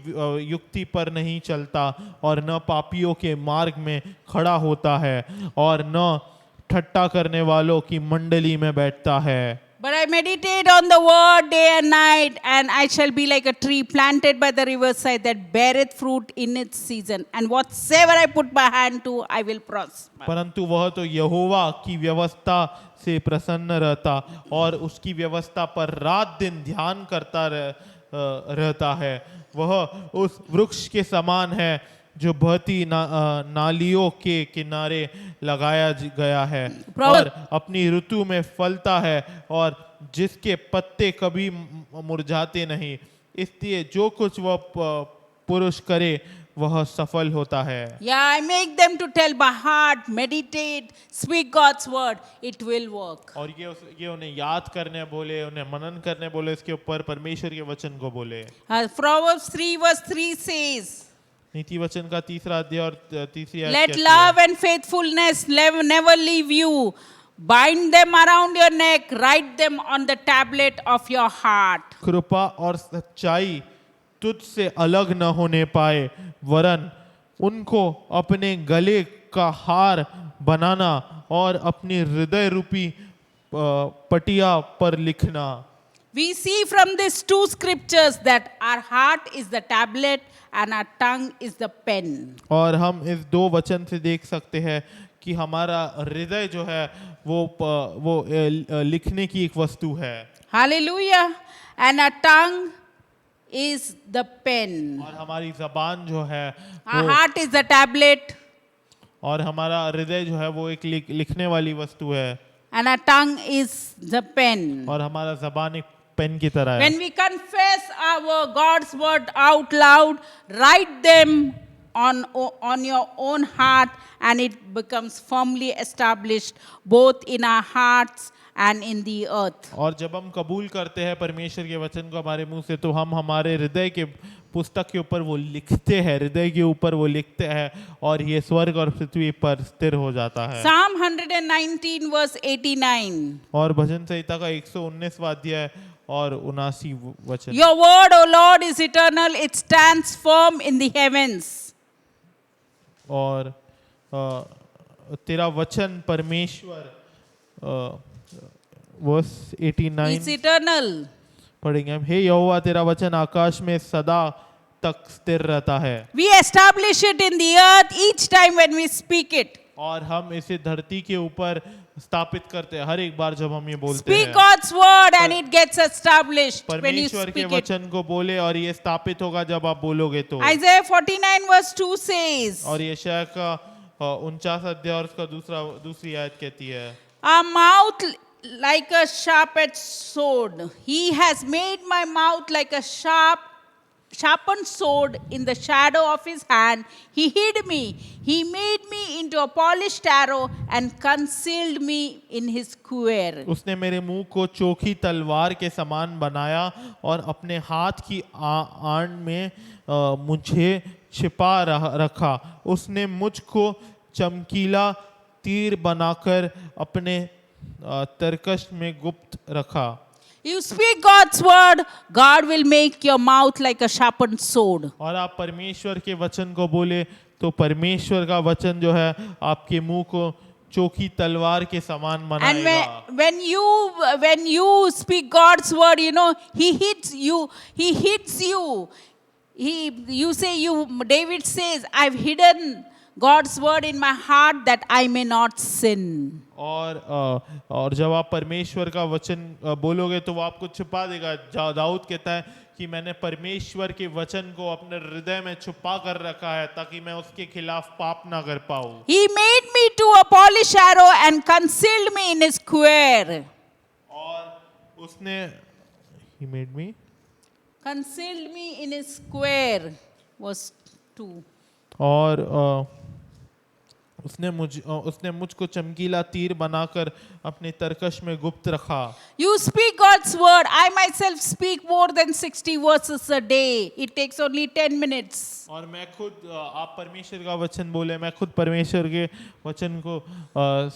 युक्ति पर नहीं चलता और न पापियों के मार्ग में खड़ा होता है और न ठट्टा करने वालों की मंडली में बैठता है। But I meditate on the word day and night, and I shall be like a tree planted by the riverside that beareth fruit in its season, and whatsoever I put my hand to, I will prosper. परंतु वह तो यहोवा की व्यवस्था से प्रसन्न रहता और उसकी व्यवस्था पर रात दिन ध्यान करता रहता है। वह उस वृक्ष के समान है जो बहती नालियों के किनारे लगाया गया है और अपनी ऋतु में फलता है और जिसके पत्ते कभी मुरझाते नहीं। इसलिए जो कुछ वह पुरुष करे वह सफल होता है। Yeah, I make them to tell by heart, meditate, speak God's word. It will work. और ये उन्हें याद करने बोले, उन्हें मनन करने बोले, इसके ऊपर परमेश्वर के वचन को बोले। Proverbs 3 verse 3 says, नीति वचन का तीसरा अध्याय और तीसरी आयत let कहती है, love and faithfulness never leave you. Bind them around your neck, write them on the tablet of your heart. कृपा और सच्चाई तुझसे अलग न होने पाए, वरन उनको अपने गले का हार बनाना और अपनी हृदय रूपी पटिया पर लिखना। We see from these two scriptures that our heart is the tablet and our tongue is the pen. और हम इस दो वचन से देख सकते हैं कि हमारा हृदय जो है वो लिखने की एक वस्तु है। Hallelujah. And our tongue is the pen. और हमारी जबान जो है Our heart is the tablet और हमारा हृदय जो है वो एक लिखने वाली वस्तु है and our tongue is the pen. और हमारा जबान एक पेन की तरह है। When we confess our God's word out loud, write them on your own heart, and it becomes firmly established both in our hearts and in the earth. और जब हम कबूल करते हैं परमेश्वर के वचन को हमारे मुंह से, तो हम हमारे हृदय के पुस्तक के ऊपर वो लिखते हैं, हृदय के ऊपर वो लिखते हैं और ये स्वर्ग और पृथ्वी पर स्थिर हो जाता है। Psalm 119 verse 89. और भजन संहिता का 119वां अध्याय और 79 वचन। Your word, O Lord, is eternal. It stands firm in the heavens. और तेरा वचन परमेश्वर वर्स 89 It's eternal. पढ़ेंगे हम। हे यहोवा तेरा वचन आकाश में सदा तक स्थिर रहता है We establish it in the earth each time when we speak it. और हम इसे धरती के ऊपर स्थापित करते हैं हर एक बार जब हम ये बोलते Speak हैं। God's word and it gets established when you परमेश्वर के speak it. वचन को बोले और ये स्थापित होगा जब आप बोलोगे तो। Isaiah 49 verse 2 says, और यशायाह का 49 अध्याय और उसका दूसरी आयत कहती है, a mouth like a sharp-edged sword. He has made my mouth like a sharpened sword in the shadow of his hand. He hid me. He made me into a polished arrow and concealed me in his quiver. उसने मेरे मुंह को चोखी तलवार के समान बनाया और अपने हाथ की आड़ में मुझे छिपा रखा। उसने मुझको चमकीला तीर बनाकर अपने तरकश में गुप्त रखा। You speak God's word, God will make your mouth like a sharpened sword. और आप परमेश्वर के वचन को बोले तो परमेश्वर का वचन जो है आपके मुंह को चोखी तलवार के समान And बनाएगा। when you speak God's word, you know, He hits you. He hits you. David says, I've hidden God's word in my heart that I may not sin. और जब आप परमेश्वर का वचन बोलोगे तो वो आपको छिपा देगा। दाऊद कहता है कि मैंने परमेश्वर के वचन को अपने हृदय में छुपा कर रखा है ताकि मैं उसके खिलाफ पाप ना कर पाऊं। He made me to a polished arrow and concealed me in his quiver. और उसने he made me Concealed me in his quiver. Verse 2. और उसने मुझको चमकीला तीर बनाकर अपने तरकश में गुप्त रखा। You speak God's word. I myself speak more than 60 verses a day. It takes only 10 minutes. और मैं खुद आप परमेश्वर का वचन बोले, मैं खुद परमेश्वर के वचन को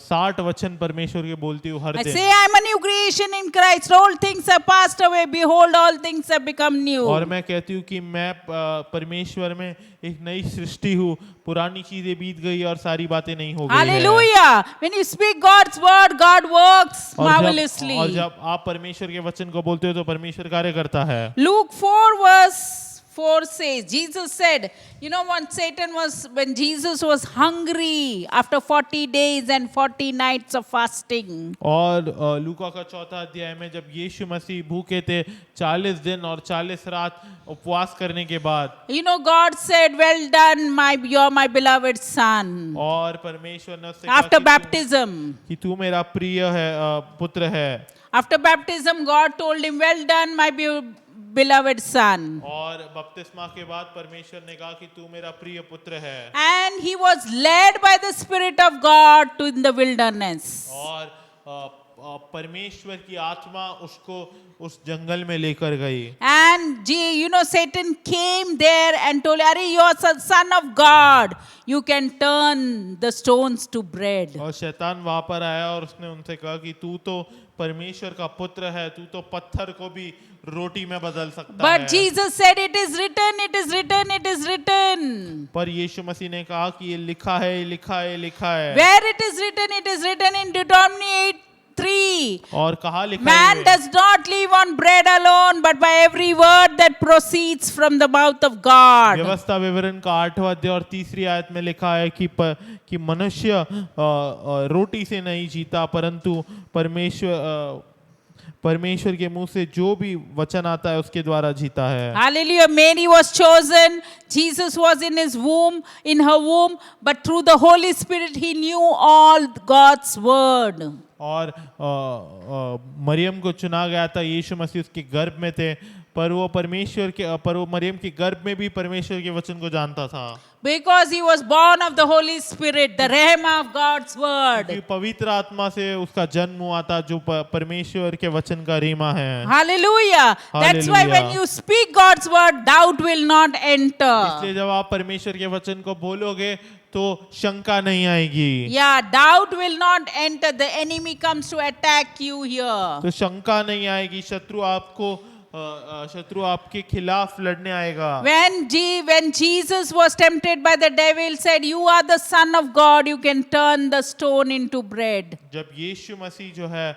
60 वचन परमेश्वर के बोलती हूँ हर I दिन। say I'm a new creation in Christ. All things have passed away. Behold, all things have become new. और मैं कहती हूँ कि मैं परमेश्वर में एक नई सृष्टि हूँ, पुरानी चीजें बीत गई और सारी बातें नहीं हो गई हैं। Hallelujah. When you speak God's word, God works और marvelously. जब आप परमेश्वर के वचन को बोलते हो तो परमेश्वर कार्य करता है। Luke 4 verse 4 says, Jesus said, you know when Jesus was hungry after 40 days and 40 nights of fasting. और लूका का 4 अध्याय में जब यीशु मसीह भूखे थे 40 दिन और 40 रात उपवास करने के बाद, You know, God said, well done, you're my beloved son. और परमेश्वर ने उससे कहा After baptism. कि तू मेरा प्रिय है पुत्र है। After baptism, God told him, well done, my beloved son. और बपतिस्मा के बाद परमेश्वर ने कहा कि तू मेरा प्रिय पुत्र है। And he was led by the Spirit of God to in the wilderness. और परमेश्वर की आत्मा उसको उस जंगल में लेकर गई। And Satan came there and told, Are you are son of God? You can turn the stones to bread. और शैतान वहां पर आया और उसने उनसे कहा कि तू तो परमेश्वर का पुत्र है, तू तो पत्थर को भी रोटी में बदल सकता है। But Jesus said, it is written, it is written, it is written. पर यीशु मसीह ने कहा कि ये लिखा है, लिखा है, लिखा है। Where it is written in Deuteronomy 8:3. और कहा लिखा Man है, does not live on bread alone, but by every word that proceeds from the mouth of God. व्यवस्था विवरण का 8वां अध्याय और 3री आयत में लिखा है कि मनुष्य रोटी से नहीं जीता परंतु परमेश्वर के मुंह से जो भी वचन आता है उसके द्वारा जीता है। Hallelujah. Mary was chosen. Jesus was in her womb, but through the Holy Spirit he knew all God's word. और मरियम को चुना गया था, यीशु मसीह उसके गर्भ में थे, पर वो मरियम के गर्भ में भी परमेश्वर के वचन को जानता था। Because he was born of the Holy Spirit, the rhema of God's word. क्योंकि पवित्र आत्मा से उसका जन्म हुआ था जो परमेश्वर के वचन का रीमा है। Hallelujah. That's why when you speak God's word, doubt will not enter. इसलिए जब आप परमेश्वर के वचन को बोलोगे तो शंका नहीं आएगी। Yeah, doubt will not enter. The enemy comes to attack you here. तो शंका नहीं आएगी, शत्रु आपके खिलाफ लड़ने आएगा। When Jesus was tempted by the devil, said, "You are the Son of God. You can turn the stone into bread." जब यीशु मसीह जो है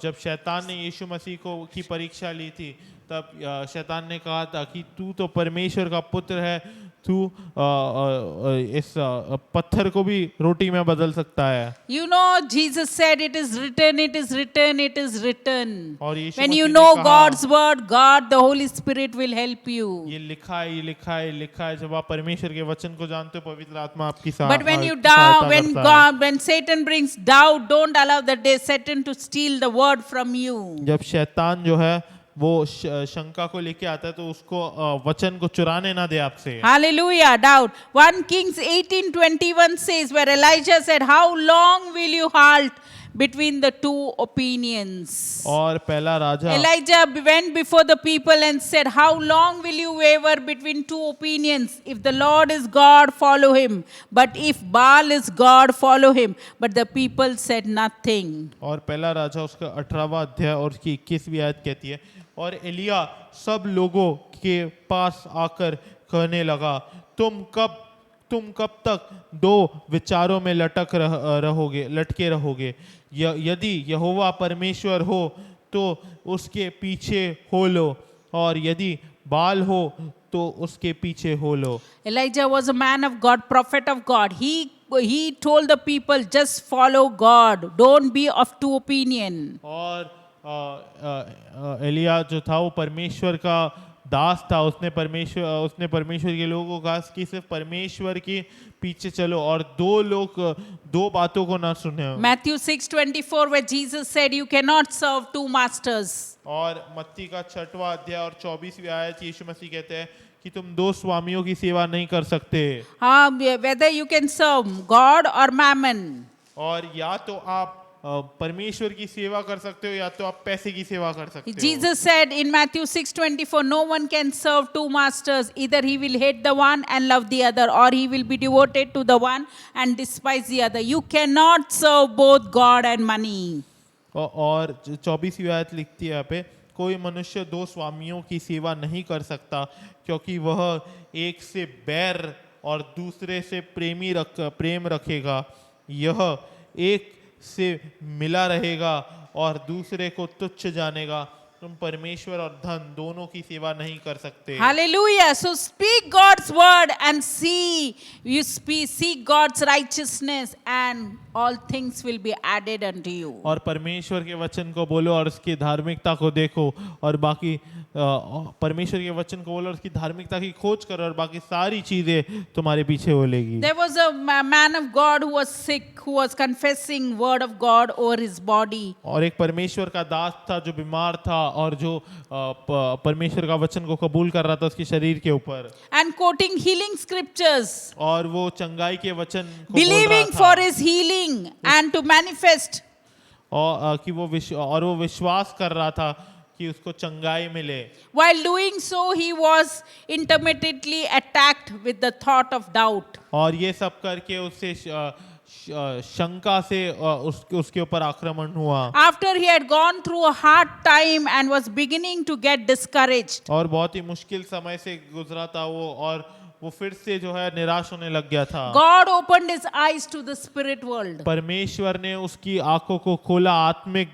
जब शैतान ने यीशु मसीह की परीक्षा ली थी, तब शैतान ने कहा था कि तू तो परमेश्वर का पुत्र है, तू इस पत्थर को भी रोटी में बदल सकता है। You know, Jesus said, "It is written, it is written, it is written." और यीशु When मसीह you ने know कहा, God's word, God, the Holy Spirit will help you. ये लिखा है, ये लिखा है, लिखा है। जब आप परमेश्वर के वचन को जानते हो, पवित्र आत्मा आपकी But when you सहायता doubt, करता है। when Satan brings doubt, don't allow the day Satan to steal the word from you. जब शैतान जो है वो शंका को लेके आता है, तो उसको वचन को चुराने ना दे आपसे। Hallelujah, doubt. 1 Kings 18:21 says, where Elijah said, "How long will you halt between the two opinions?" और पहला राजा Elijah went before the people and said, "How long will you waver between two opinions? If the Lord is God, follow him. But if Baal is God, follow him." But the people said nothing. और पहला राजा उसका 18वां अध्याय और उसकी 21वीं आयत कहती है, और एलिया सब लोगों के पास आकर कहने लगा, तुम कब तक दो विचारों में लटके रहोगे? यदि यहोवा परमेश्वर हो तो उसके पीछे हो लो, और यदि बाल हो तो उसके पीछे हो लो। Elijah was a man of God, prophet of God. He told the people, just follow God. Don't be of two opinion. और एलिया जो था वो परमेश्वर का दास था, उसने परमेश्वर के लोगों को कहा कि सिर्फ परमेश्वर के पीछे चलो और दो बातों को ना सुने। Matthew 6:24, where Jesus said, "You cannot serve two masters." और मत्ती का 6वां अध्याय और 24वीं आयत यीशु मसीह कहते हैं कि तुम दो स्वामियों की सेवा नहीं कर सकते। Whether you can serve God or mammon. और या तो आप परमेश्वर की सेवा कर सकते हो, या तो आप पैसे की सेवा कर सकते हो। Jesus said in Matthew 6:24, "No one can serve two masters. Either he will hate the one and love the other, or he will be devoted to the one and despise the other. You cannot serve both God and money." और 24वीं आयत लिखती है यहाँ पे, कोई मनुष्य दो स्वामियों की सेवा नहीं कर सकता, क्योंकि वह एक से बैर और दूसरे से प्रेम रखेगा, यह एक से मिला रहेगा और दूसरे को तुच्छ जानेगा। तुम परमेश्वर और धन दोनों की सेवा नहीं कर सकते। Hallelujah. So speak God's word and seek God's righteousness, and all things will be added unto you. और परमेश्वर के वचन को बोलो और उसकी धार्मिकता को देखो, और बाकी परमेश्वर के वचन को बोलो और उसकी धार्मिकता की खोज करो, और बाकी सारी चीजें तुम्हारे पीछे होलेगी। There was a man of God who was sick, who was confessing word of God over his body. और एक परमेश्वर का दास था जो बीमार था और जो परमेश्वर का वचन को कबूल कर रहा था उसके शरीर के ऊपर, And quoting healing scriptures, और वो चंगाई के वचन को बोल believing रहा for था, his healing and to manifest. और कि वो विश्वास कर रहा था कि उसको चंगाई मिले। While doing so, he was intermittently attacked with the thought of doubt. और ये सब करके उससे शंका से उसके ऊपर आक्रमण हुआ। After he had gone through a hard time and was beginning to get discouraged, और बहुत ही मुश्किल समय से गुजरा था वो, और वो फिर से जो है निराश होने लग गया था। God opened his eyes to the spirit world. परमेश्वर ने उसकी आंखों को खोला आत्मिक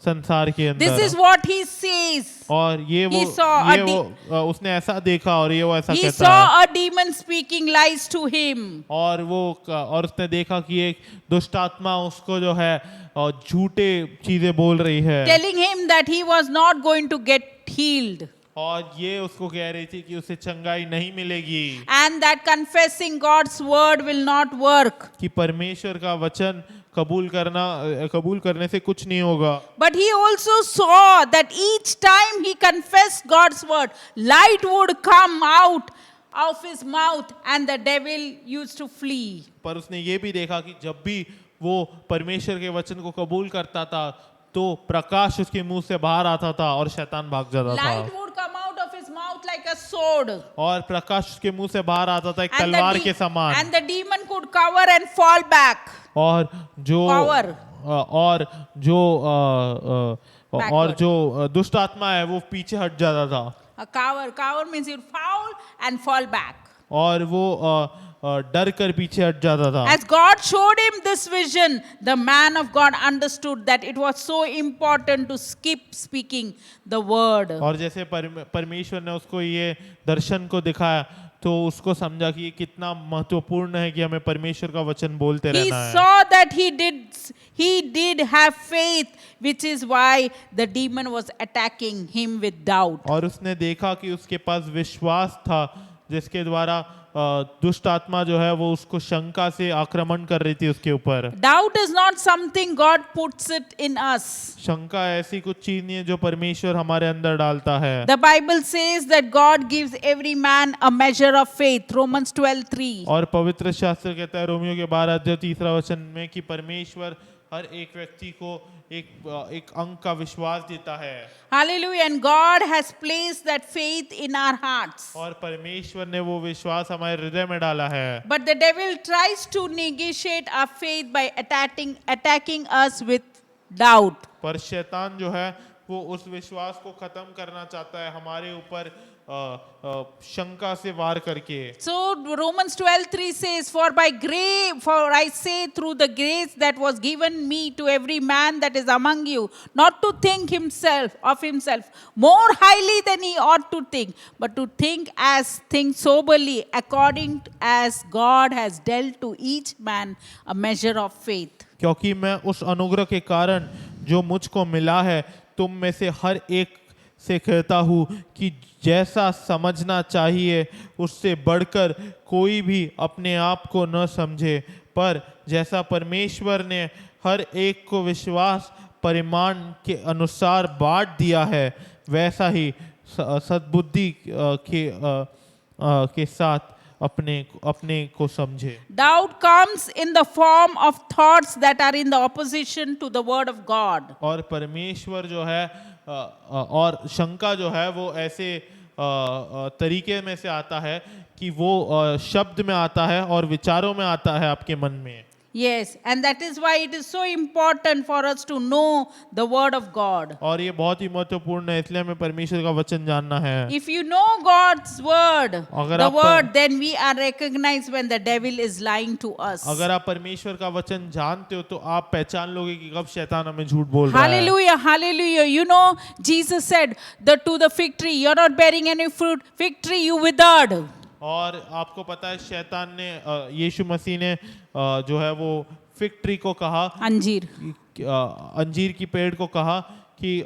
संसार के अंदर। This is what he says. और उसने ऐसा देखा, और वो ऐसा He कहता saw है। a demon speaking lies to him. और उसने देखा कि एक दुष्ट आत्मा उसको जो है झूठे चीजें बोल रही है, Telling him that he was not going to get healed. और ये उसको कह रही थी कि उसे चंगाई नहीं मिलेगी, And that confessing God's word will not work. कि परमेश्वर का वचन कबूल करने से कुछ नहीं होगा। But he also saw that each time he confessed God's word, light would come out of his mouth and the devil used to flee. पर उसने ये भी देखा कि जब भी वो परमेश्वर के वचन को कबूल करता था तो प्रकाश उसके मुंह से बाहर आता था और शैतान भाग जाता था। Light would come out of his mouth like a sword. और प्रकाश उसके मुंह से बाहर आता था एक तलवार के समान। And the demon could cover and fall back. और जो Cover. और जो और Backward. जो दुष्ट आत्मा है वो पीछे हट जाता था A cover means you fall and fall back. और वो डर कर पीछे हट जाता था। As God showed him this vision, the man of God understood that it was so important to skip speaking the word. और जैसे परमेश्वर ने उसको ये दर्शन को दिखाया तो उसको समझा कि ये कितना महत्वपूर्ण है कि हमें परमेश्वर का वचन बोलते He रहना है। saw that he did have faith, which is why the demon was attacking him with doubt. और उसने देखा कि उसके पास विश्वास था जिसके द्वारा दुष्ट आत्मा जो है वो उसको शंका से आक्रमण कर रही थी उसके ऊपर। Doubt is not something God puts it in us. शंका ऐसी कुछ चीज नहीं है जो परमेश्वर हमारे अंदर डालता है। The Bible says that God gives every man a measure of faith. Romans 12:3. और पवित्र शास्त्र कहता है रोमियो के 12 अध्याय 3 वचन में कि परमेश्वर हर एक व्यक्ति को एक अंक का विश्वास देता है। Hallelujah. And God has placed that faith in our hearts. और परमेश्वर ने वो विश्वास हमारे हृदय में डाला है। But the devil tries to negotiate our faith by attacking us with doubt. पर शैतान जो है वो उस विश्वास को खत्म करना चाहता है हमारे ऊपर शंका से वार करके। So Romans 12:3 says, for I say through the grace that was given me to every man that is among you, not to think of himself more highly than he ought to think, but to think soberly, according as God has dealt to each man a measure of faith. क्योंकि मैं उस अनुग्रह के कारण जो मुझको मिला है तुम में से हर एक से कहता हूँ कि जैसा समझना चाहिए उससे बढ़कर कोई भी अपने आप को न समझे, पर जैसा परमेश्वर ने हर एक को विश्वास परिमाण के अनुसार बांट दिया है वैसा ही सद्बुद्धि के साथ अपने को समझे। Doubt comes in the form of thoughts that are in the opposition to the word of God. और परमेश्वर जो है और शंका जो है वो ऐसे तरीके में से आता है कि वो शब्द में आता है और विचारों में आता है आपके मन में। Yes, and that is why it is so important for us to know the word of God. और ये बहुत ही महत्वपूर्ण है इसलिए हमें परमेश्वर का वचन जानना है। If you know God's word, अगर the आप word, then we are recognized when the devil is lying to us. अगर आप परमेश्वर का वचन जानते हो तो आप पहचान लोगे कि कब शैतान हमें झूठ बोल रहा है। Hallelujah, hallelujah. You know, Jesus said that to the fig tree, you're not bearing any fruit. Fig tree, you withered. और आपको पता है शैतान ने यीशु मसीह ने जो है वो फिग ट्री को कहा, अंजीर की पेड़ को कहा कि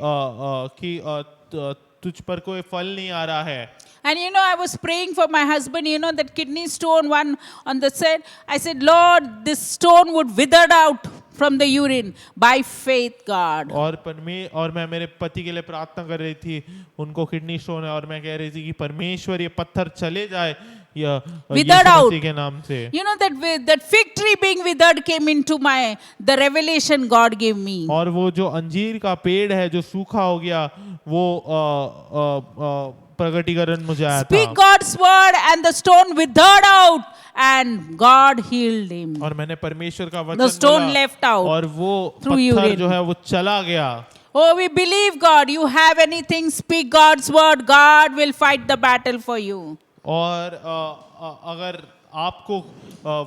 तुझ पर कोई फल नहीं आ रहा है। And you know, I was praying for my husband, you know, that kidney stone one on the side. I said, Lord, this stone would wither out from the urine by faith, God. और मैं मेरे पति के लिए प्रार्थना कर रही थी, उनको किडनी स्टोन है और मैं कह रही थी कि परमेश्वर ये पत्थर चले जाए Withered out. के नाम से। You know that fig tree being withered came into the revelation God gave me. और वो जो अंजीर का पेड़ है जो सूखा हो गया वो प्रगटीकरण मुझे आया था। Speak God's word and the stone withered out and God healed him. और मैंने परमेश्वर का वचन The stone बोला left out और वो through पत्थर urine. जो है वो चला गया। Oh, we believe God. You have anything, speak God's word. God will fight the battle for you. और अगर आपको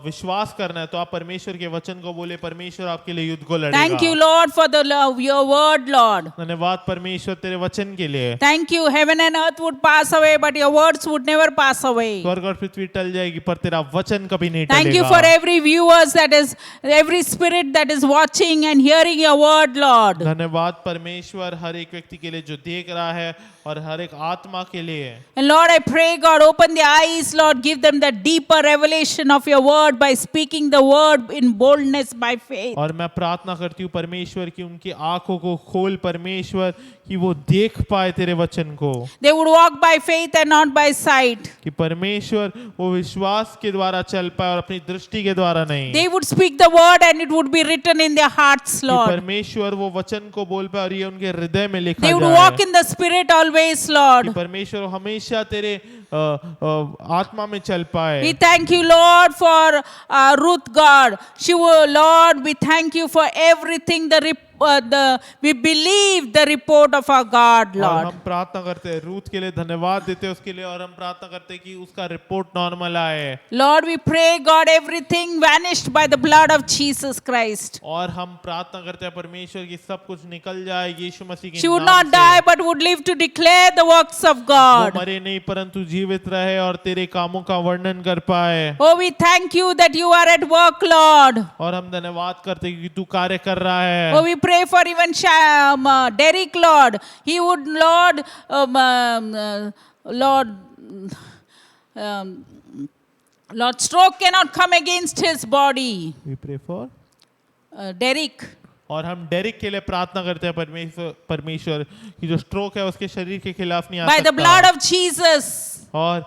विश्वास करना है तो आप परमेश्वर के वचन को बोले, परमेश्वर आपके लिए युद्ध को लड़ेगा। Thank you, Lord, for the love, your word, Lord. धन्यवाद परमेश्वर तेरे वचन के लिए। Thank you. Heaven and earth would pass away, but your words would never pass away. स्वर्ग और पृथ्वी टल जाएगी पर तेरा वचन कभी नहीं टलेगा। Thank you for every viewers every spirit that is watching and hearing your word, Lord. धन्यवाद परमेश्वर हर एक व्यक्ति के लिए जो देख रहा है और हर एक आत्मा के लिए। And Lord, I pray, God, open their eyes, Lord, give them the deeper revelation of your word by speaking the word in boldness by faith. और मैं प्रार्थना करती हूँ परमेश्वर की उनकी आंखों को खोल परमेश्वर कि वो देख पाए तेरे वचन को। They would walk by faith and not by sight. कि परमेश्वर वो विश्वास के द्वारा चल पाए और अपनी दृष्टि के द्वारा नहीं। They would speak the word and it would be written in their hearts, कि Lord. परमेश्वर वो वचन को बोल पाए और ये उनके हृदय में लिखा They would जाए। walk in the spirit always, कि Lord. परमेश्वर हमेशा तेरे आत्मा में चल पाए। We thank thank you, Lord, for Ruth, God. Lord, we thank you for everything. We believe the report of our God, और Lord. हम प्रार्थना करते हैं रूथ के लिए, धन्यवाद देते हैं उसके लिए, और हम प्रार्थना करते हैं कि उसका रिपोर्ट नॉर्मल आए। Lord, we pray, God, everything vanished by the blood of Jesus Christ. और हम प्रार्थना करते हैं परमेश्वर की सब कुछ निकल जाए यीशु मसीह के She would नाम not से। die but would live to declare the works of वो God. मरे नहीं परंतु जीवित रहे और तेरे कामों का वर्णन कर पाए। Oh, we thank you that you are at work, Lord. और हम धन्यवाद करते हैं कि तू कार्य कर रहा है। Oh, we pray for even Derek, Lord. He would, Lord, Lord, stroke cannot come against his body. We pray for Derek. और हम डेरिक के लिए प्रार्थना करते हैं परमेश्वर कि जो स्ट्रोक है उसके शरीर के खिलाफ नहीं आ By the सकता। blood of Jesus. और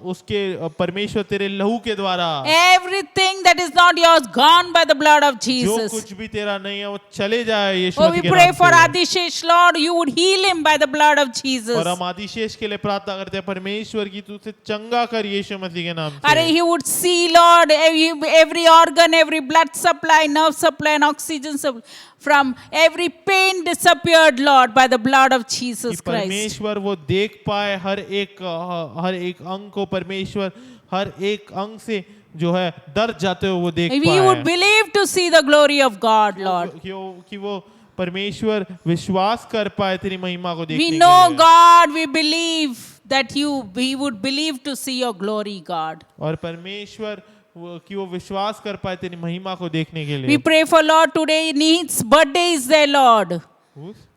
उसके परमेश्वर तेरे लहू के द्वारा Everything that is not yours gone by the blood of जो Jesus. कुछ भी तेरा नहीं है वो चले जाए यीशु Oh, मसीह we के pray नाम for से। Adishesh, Lord, you would heal him by the blood of Jesus. और हम आदिशेष के लिए प्रार्थना करते हैं परमेश्वर की तू उसे चंगा कर यीशु मसीह के नाम Are से। he would see, Lord, every organ, every blood supply, nerve supply, and oxygen supply from every pain disappeared, Lord, by the blood of कि Jesus Christ. परमेश्वर वो देख पाए हर एक अंग को, परमेश्वर हर एक अंग से जो है दर्द जाते हुए वो देख We would पाए believe to see the glory of God, Lord. कि वो परमेश्वर विश्वास कर पाए तेरी महिमा को देखने We के know, लिए। God, we believe that we would believe to see your glory, God. और परमेश्वर कि वो विश्वास कर पाए तेरी महिमा को देखने के We लिए। pray for, Lord, today Neeth's birthday is there, Lord.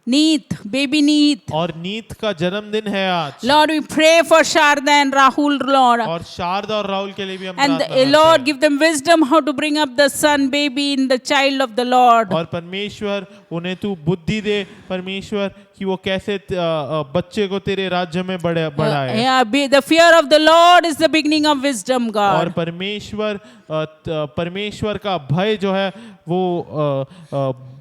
Neeth, baby Neeth. और नीत का जन्मदिन है आज। Lord, we pray for Sharda and Rahul, Lord. और शारदा और राहुल के लिए भी हम And प्रार्थना करते Lord, हैं। give them wisdom how to bring up the son, baby, in the child of the Lord. और परमेश्वर उन्हें तू बुद्धि दे परमेश्वर कि वो कैसे बच्चे को तेरे राज्य में बढ़ाए। The fear of the Lord is the beginning of wisdom, और God. परमेश्वर का भय जो है वो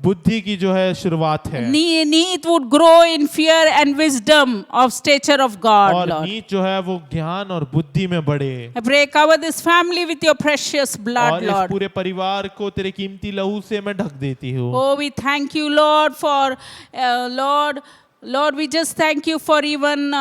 बुद्धि की जो है शुरुआत है। Neeth would grow in fear and wisdom of stature of God, और Lord. नीत जो है वो ज्ञान और बुद्धि में बढ़े। I pray, cover this family with your precious blood, और इस Lord. पूरे परिवार को तेरे कीमती लहू से मैं ढक देती हूँ। Oh, we thank you, Lord, for Lord, we just thank you for even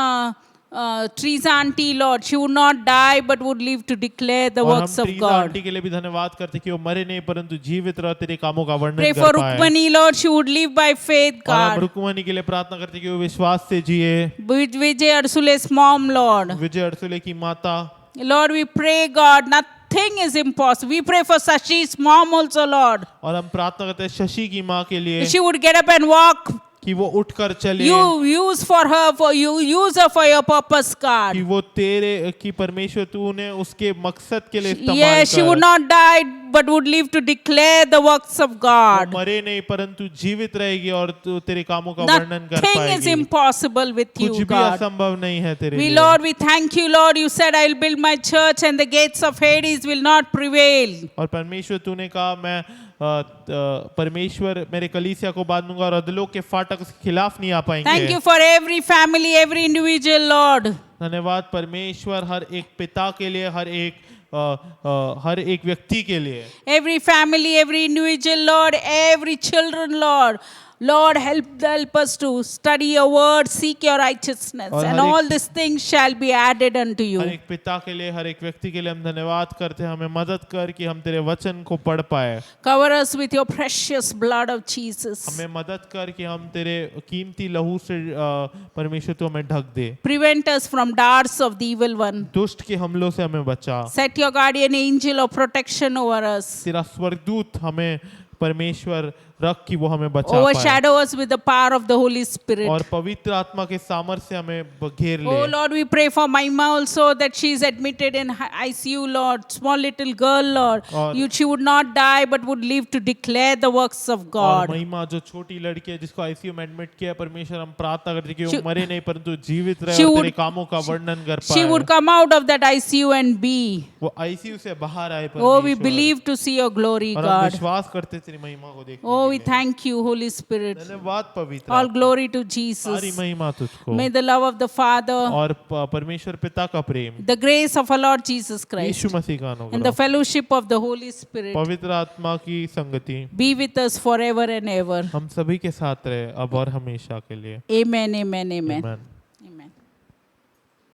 Teresa auntie, Lord. She would not die but would live to declare the और works हम of ट्रीजा God. आंटी के लिए भी धन्यवाद करते कि वो मरे नहीं परंतु जीवित रह तेरे कामों का वर्णन Pray कर for पाए। Rukmani, Lord. She would live by faith, और हम God. रुक्मणी के लिए प्रार्थना करते कि वो विश्वास से जिए। With Vijay Arsule's mom, Lord. विजय अरसुले की माता, Lord, we pray, God, nothing is impossible. We pray for Sashi's mom also, Lord. और हम प्रार्थना करते हैं शशि की माँ के लिए She would get up and walk. कि वो उठकर चले, You use her for your purpose, कि God. वो तेरे कि परमेश्वर तू उन्हें उसके मकसद के लिए इस्तेमाल Yes, she would कर। not die but would live to declare the works of वो God. मरे नहीं परंतु जीवित रहेगी और तू तेरे कामों का वर्णन कर Nothing is पाएगी। impossible with कुछ you, भी God. असंभव नहीं है तेरे We, लिए। Lord, we thank you, Lord. You said, I will build my church and the gates of Hades will not prevail. और परमेश्वर तूने कहा मैं परमेश्वर मेरे कलीसिया को बांधूंगा और अधलोक के फाटक उसके खिलाफ नहीं आ Thank पाएंगे। you for every family, every individual, Lord. धन्यवाद परमेश्वर हर एक पिता के लिए, हर एक व्यक्ति के लिए। Every family, every individual, Lord. Every children, Lord. Lord, help us to study your word, seek your righteousness, और and हर एक- all these things shall be added unto you. हर एक पिता के लिए, हर एक व्यक्ति के लिए हम धन्यवाद करते हैं। हमें मदद कर कि हम तेरे वचन को पढ़ पाए। Cover us with your precious blood of Jesus. हमें मदद कर कि हम तेरे कीमती लहू से परमेश्वर तू हमें ढक दे। Prevent us from darts of the evil one. दुष्ट के हमलों से हमें बचा। Set your guardian angel of protection over us. तेरा स्वर्गदूत हमें परमेश्वर रख कि वो हमें बचा पाए Overshadow us with the power of the Holy Spirit. और पवित्र आत्मा के सामर्थ्य से हमें घेर Oh ले। Lord, we pray for Maima also that she is admitted in ICU, Lord. Small little girl, Lord. और- She would not die but would live to declare the works of और God. महिमा जो छोटी लड़की है जिसको ICU में admit किया परमेश्वर हम प्रार्थना करते हैं कि वो She- मरे नहीं परंतु जीवित रहे she और would- तेरे कामों का वर्णन कर She would पाए। come out of that ICU and be. वो आईसीयू से बाहर आए Oh, we परमेश्वर। believe to see your glory, और हम God. विश्वास करते हैं तेरी महिमा को देखने Oh, के we thank you, Holy Spirit. धन्यवाद पवित्र All आत्मा। glory to सारी Jesus. महिमा तुझको May the love of the Father, और परमेश्वर पिता का प्रेम, the grace of our Lord Jesus Christ, यीशु मसीह का and the अनुग्रह, fellowship of the Holy Spirit पवित्र आत्मा की संगति be with us forever and ever. हम सभी के साथ रहे अब और हमेशा के लिए। Amen, amen, amen. आमीन।